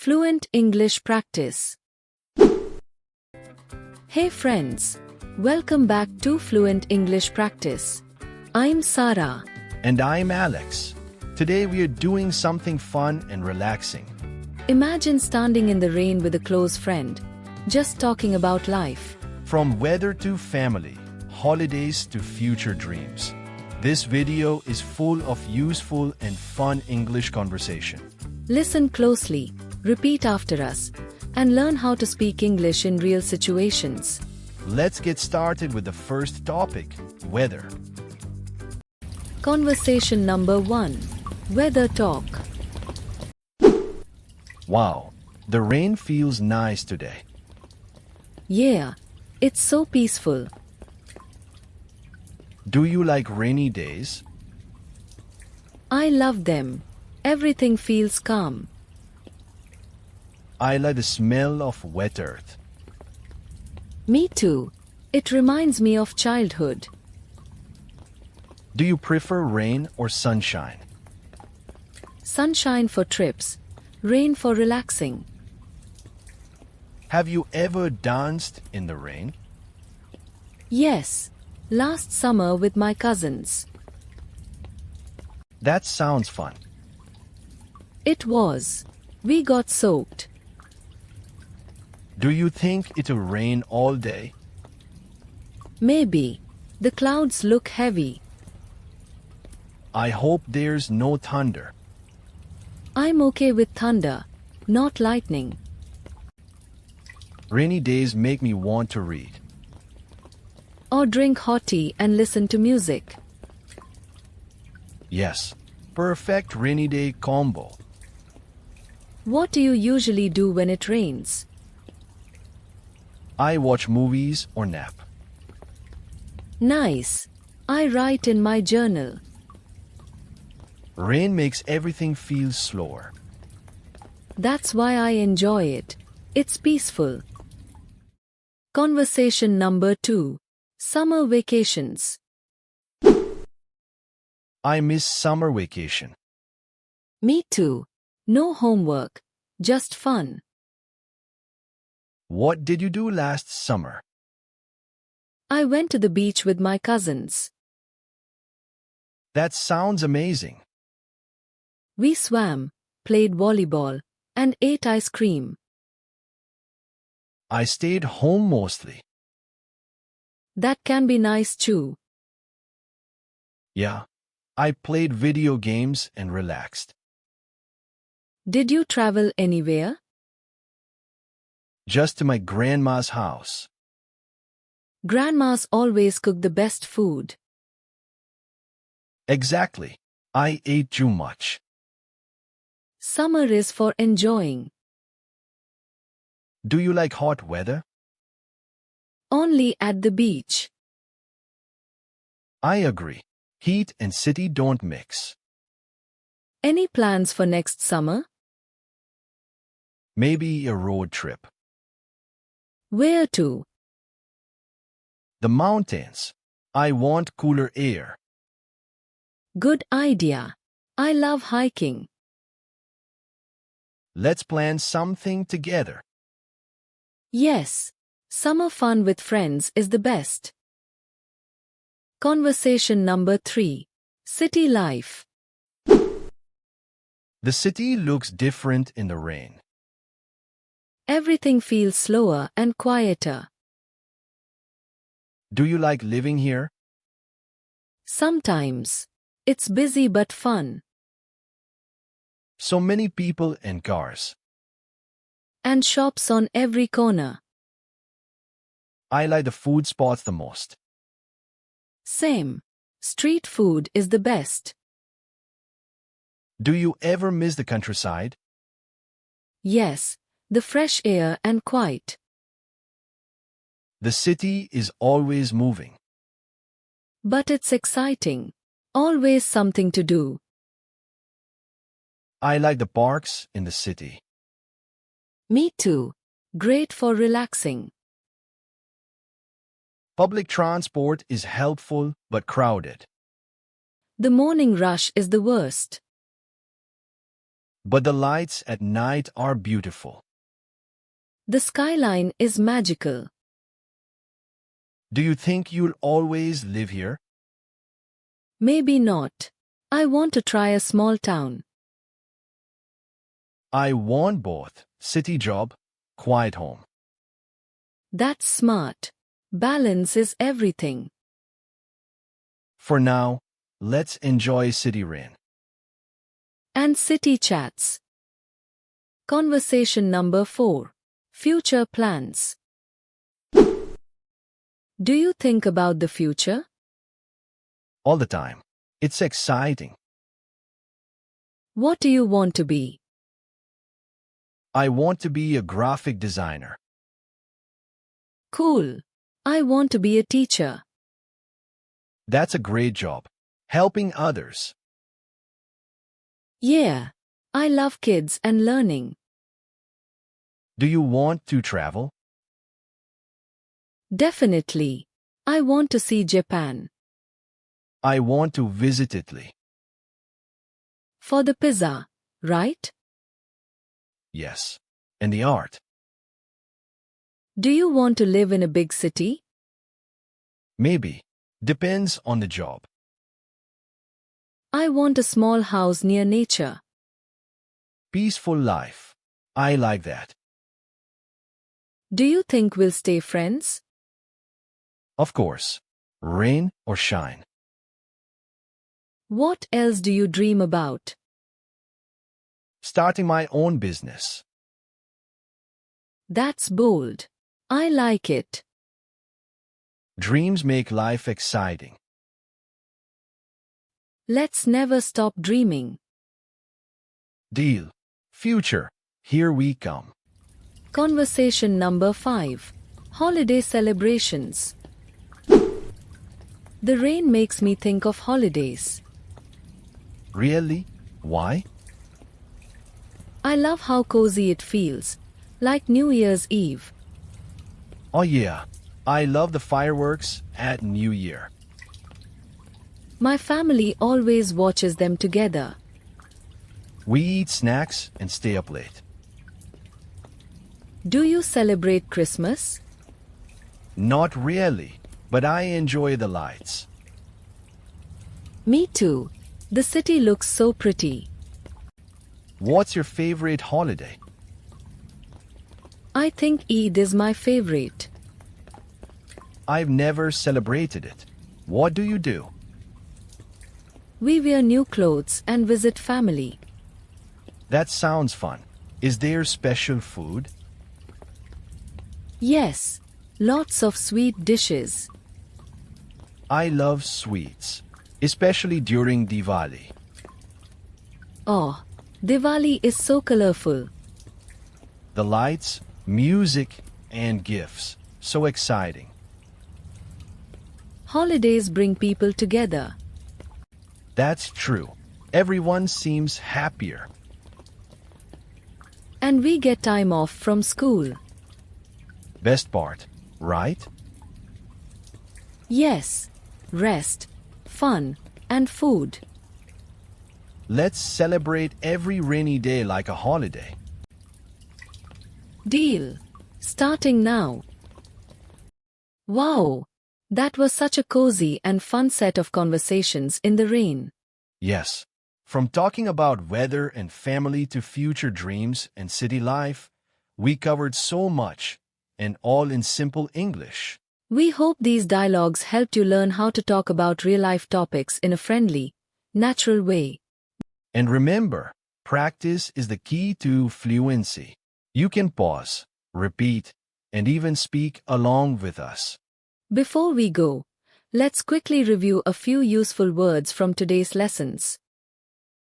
Fluent English Practice. Hey friends, welcome back to Fluent English Practice. I'm Sarah. And I'm Alex. Today we are doing something fun and relaxing. Imagine standing in the rain with a close friend, just talking about life. From weather to family, holidays to future dreams. This video is full of useful and fun English conversation. Listen closely, repeat after us, and learn how to speak English in real situations. Let's get started with the first topic, weather. Conversation number 1. Weather talk. Wow, the rain feels nice today. Yeah, it's so peaceful. Do you like rainy days? I love them. Everything feels calm. I like the smell of wet earth. Me too. It reminds me of childhood. Do you prefer rain or sunshine? Sunshine for trips, rain for relaxing. Have you ever danced in the rain? Yes, last summer with my cousins. That sounds fun. It was. We got soaked. Do you think it'll rain all day? Maybe. The clouds look heavy. I hope there's no thunder. I'm okay with thunder, not lightning. Rainy days make me want to read. Or drink hot tea and listen to music. Yes, perfect rainy day combo. What do you usually do when it rains? I watch movies or nap. Nice. I write in my journal. Rain makes everything feel slower. That's why I enjoy it. It's peaceful. Conversation number 2. Summer vacations. I miss summer vacation. Me too. No homework, just fun. What did you do last summer? I went to the beach with my cousins. That sounds amazing. We swam, played volleyball, and ate ice cream. I stayed home mostly. That can be nice too. Yeah, I played video games and relaxed. Did you travel anywhere? Just to my grandma's house. Grandmas always cook the best food. Exactly. I ate too much. Summer is for enjoying. Do you like hot weather? Only at the beach. I agree. Heat and city don't mix. Any plans for next summer? Maybe a road trip. Where to? The mountains. I want cooler air. Good idea. I love hiking. Let's plan something together. Yes, summer fun with friends is the best. Conversation number 3. City life. The city looks different in the rain. Everything feels slower and quieter. Do you like living here? Sometimes. It's busy but fun. So many people and cars. And shops on every corner. I like the food spots the most. Same. Street food is the best. Do you ever miss the countryside? Yes, the fresh air and quiet. The city is always moving. But it's exciting. Always something to do. I like the parks in the city. Me too. Great for relaxing. Public transport is helpful but crowded. The morning rush is the worst. but the lights at night are beautiful. The skyline is magical. Do you think you'll always live here? Maybe not. I want to try a small town. I want both, city job, quiet home. That's smart. Balance is everything. For now, let's enjoy city rain. And city chats. Conversation number 4. Future plans. Do you think about the future? All the time. It's exciting. What do you want to be? I want to be a graphic designer. Cool. I want to be a teacher. That's a great job. Helping others. Yeah. I love kids and learning. Do you want to travel? Definitely. I want to see Japan. I want to visit Italy. For the pizza, right? Yes. And the art. Do you want to live in a big city? Maybe. Depends on the job. I want a small house near nature. Peaceful life. I like that. Do you think we'll stay friends? Of course. Rain or shine. What else do you dream about? Starting my own business. That's bold. I like it. Dreams make life exciting. Let's never stop dreaming. Deal. Future. Here we come. Conversation number 5. Holiday celebrations. The rain makes me think of holidays. Really? Why? I love how cozy it feels, like New Year's Eve. Oh yeah. I love the fireworks at New Year. My family always watches them together. We eat snacks and stay up late. Do you celebrate Christmas? Not really, but I enjoy the lights. Me too. The city looks so pretty. What's your favorite holiday? I think Eid is my favorite. I've never celebrated it. What do you do? We wear new clothes and visit family. That sounds fun. Is there special food? Yes, lots of sweet dishes. I love sweets, especially during Diwali. Oh, Diwali is so colorful. The lights, music, and gifts. So exciting. Holidays bring people together. That's true. Everyone seems happier. And we get time off from school. Best part, right? Yes, rest, fun, and food. Let's celebrate every rainy day like a holiday. Deal. Starting now. Wow, that was such a cozy and fun set of conversations in the rain. Yes. From talking about weather and family to future dreams and city life, we covered so much, and all in simple English. We hope these dialogues helped you learn how to talk about real-life topics in a friendly, natural way. And remember, practice is the key to fluency. You can pause, repeat, and even speak along with us. Before we go, let's quickly review a few useful words from today's lessons.